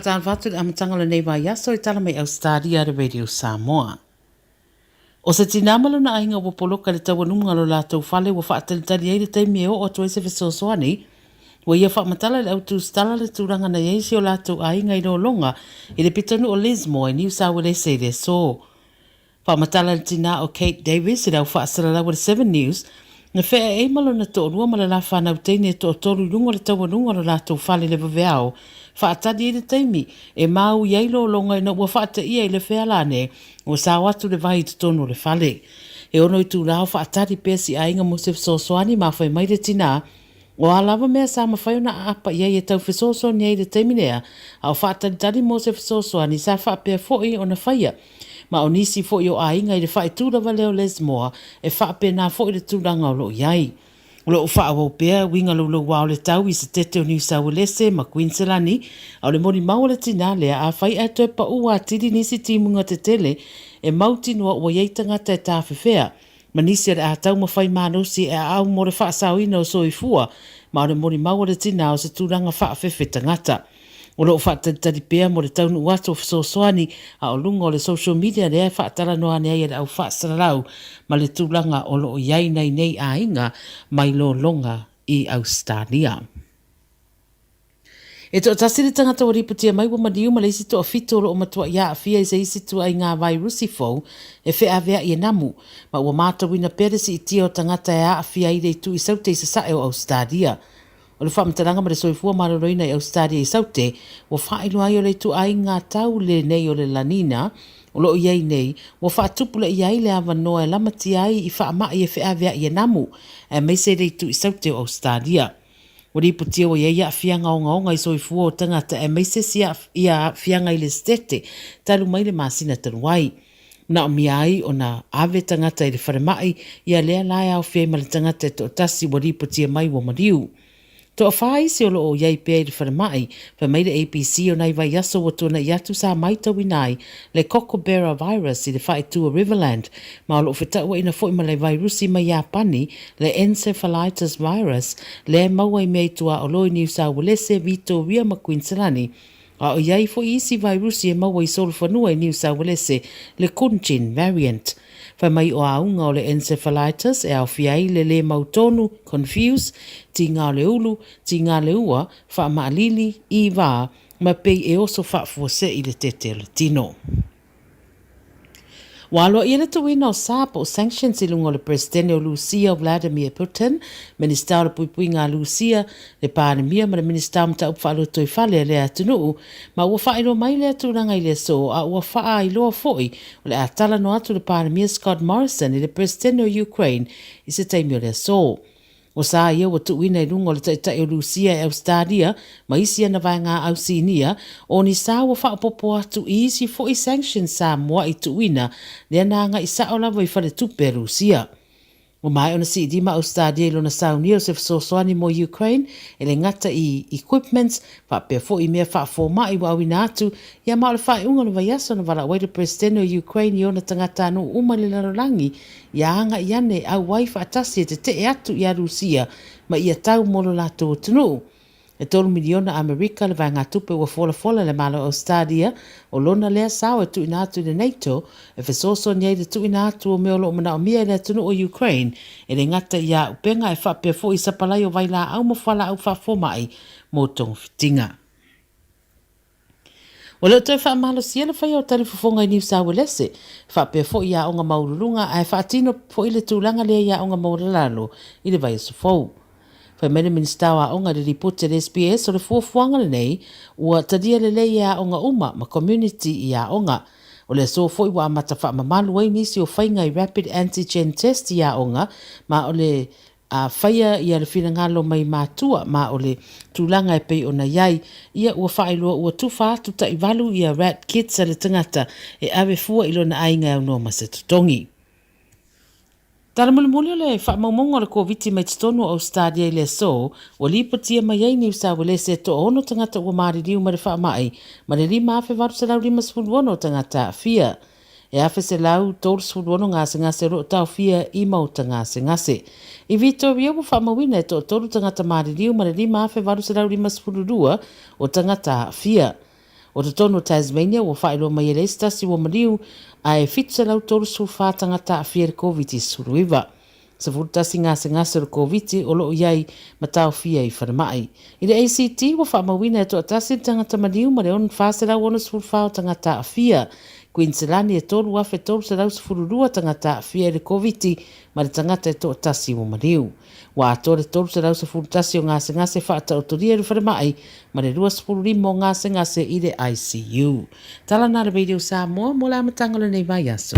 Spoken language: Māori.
whaataan whatu a matangala nei vai aso I tala mai Ausetalia de Radio Samoa. O se tinamalo na ainga wa poloka le tawanunga lo lātou whale wa whaatalitari eire teimi o toi se fesosoani, wa ia whaamatala le autu stala le tūranga na eisi o lātou ainga I no longa I le pitonu o Lismo I New South Wales e le so. Whaamatala le tina o Kate Davis I rau whaasarala wa 7 News, na whea e malo na to rua mala la whanau teine to toru lunga le tawanunga lo lātou whale le waweao, whaatadi e le teimi, e mau iailo longa ina ua whaata ia I le whea lane, o sa watu le vai to tono le whale. E ono I tū rao whaatadi pesi a inga Mosef Sosoani ma whai mai le tina, o alawa mea sa mawhai na apa ia I tau Fesosoani ai le teimi lea, au whaatadi tari Mosef Sosoani sa whaapea fōi o na whaia, ma o nisi fo yo ainga I le whae tūrawa leo Lesmoa e whaape nā fo I le tūranga o loo iai. O loo whaawau pēr winga lo wao le tau I se tete o New South Wales ma Queenslandi au le mori mau le tina lea a whai atu e pa ua tiri nisi timunga te tele e mauti noa ua yeitanga te tāwhewhea. Ma nisi a tau ma whai manosi e au mo le whaasau ina o soifua ma o le mori mau le tina o se tūranga whaafefe tangata. O loo whaatari pēr mo le taunu wato Fesosoani a o lunga o le social media lea whaatara noa nei e au whaasararau ma le tūlanga o loo iai nei a inga mai lo longa I Ausetalia. E to tasiri tangata o riputia mai wa madiu ma le isi to a fito o loo matua ia a fia I se isi tu ai ngā vairusi fau e whea vea I namu ma ua mātawina peresi I tia o tangata e a fia I tu I saute I sa sae o Ausetalia. O le whaamataranga ma le soifua maroroina I Ausetalia I saute, wa whaelo ai o le tu ai ngā tau le nei o le lanina, o loo iei nei, wa whaatupula iai le awanoa e lamati ai I whaamai e whea vea I namu, e meise le tu I saute o Ausetalia. O li putia o iei a whianga o ngaonga I soifua o tangata e meise si a whianga I le stete, talu mai le masina taluai. Na o miai o na ave tangata I le wharemai, ia lea lai au whiai ma le tangata e to tasi wa li putia mai wa mariu. To a whai se o loo iai pēr I wharamai, wha mai le APC o nai vai aso o tōna I atu sa mai tau inai le Cockabera virus I le whae tua Riverland, ma o loo whetau ina fo ima le vairusi mai Japani le encephalitis virus, le maua I mei tua o loi New South Wales Victoria ma Queenslandi, a o iai fo isi vairusi e maua I solo whanua I New South Wales le Kunchin variant. Whai mai o aunga o le encephalitis e au fiai le mautonu, confuse, ti ngā le ulu, ti ngā le ua, wha maalili, I wā, ma pei e oso wha fuose I le tete le tino. Walo ia le tuina o sāpa o sanctions I lunga o le presidente o Lucia Vladimir Putin, minister o puipui ngā Lucia, le pānemia ma le minister mta upwhalo toi whale le atunuu, ma ua whaero mai le aturanga I le so, a ua wha I loa foi, o le atala no atu le pānemia Scott Morrison I le presidente o Ukraine, I se taimi o le so. O sa ia wa tuina I lunga o le taitai o Lucia e Ausetalia, ma isi ana vai ngā ausinia, o ni sa wa whaapopo atu I isi fo I sanctions Samoa I tuina, lea nā ngā isa o lawa I whare tupe Lucia. O mai ona si idima Ausetalia I lona saunia o se fesosoani mo Ukraine, e le ngata I equipments, whapea fo I mea whaafoma I wa awina atu, ia mao le whae unga le vaiaso na wala waida presidente o Ukraine I ona tangata anu uma le larolangi, ia anga I ane au wai whaatasi e te atu I a Rusia, ma ia tau molo lato o tunu. E tolu miliona Amerika le vai ngā tupe ua fola le malo Ausetalia, o lona lea sao e tu ina atu le NATO, e fesoso ni le tu ina atu o meo lo mana o mia le tunu o Ukraine, e le ngata ia upenga e whapea fo I sapalai o vai la au mawhala au whafomai mo tong fitinga. O leo toi whaamalo sia le whai o tari fufonga I New South Wales, whapea fo I a onga maurulunga, ai whaatino fo I le tūlanga lea I a onga maurulalo I le vai sofou. Whai mene minister wa onga le ripote le SPS o le fuafuanga le nei, ua tadia le lei a onga uma ma community I a onga. O le so foi wa amata wha mamalu wai nisi o whainga I rapid antigen test I a onga, ma o le whaia I a le whirangalo mai mātua, ma o le tūlanga e pei o na iai, ia ua whaeloa ua tuwha atu ta I walu I a rat kits a le tangata e awe fua ilo na ainga au no masatutongi. Tala mulimuli o le whaamaumonga o le COVID mai titonu o Ausetalia I le so, o lipatia mai ai New South Wales e to ono tangata ua maririu ma le whaamai, ma le lima afe varu se lau lima sifuluono o tangata fia. E afe se lau tolu sifuluono ngase ngase ro tau fia I mauta ngase ngase. I Victoria ua whaamawina e to tolu tangata maririu ma le lima afe varu se lau lima sifulurua o tangata fia. O te tono Tasmania ua whaeroa mai ele stasi ua mariu a e fitsa lau tolu sulfa tangata a fia COVID suruiva. Sa furtasi ngase o COVID o loo iai matau fia i whanamai. I le ACT ua whaamawina e toa tasi tangata mariu ma le on fase lau ona sulfa o tangata a fia. Queensland e tolu afe tolu se lau sefururua tangata a fia i le COVID ma le tangata e toa tasi ua mariu. Wa atore tolu se lau sefurtasi o ngase whaata otoria i whanamai ma le rua sefururimo ngase i le ICU. Tala na le video Samoa mo la matangalo nei vai aso.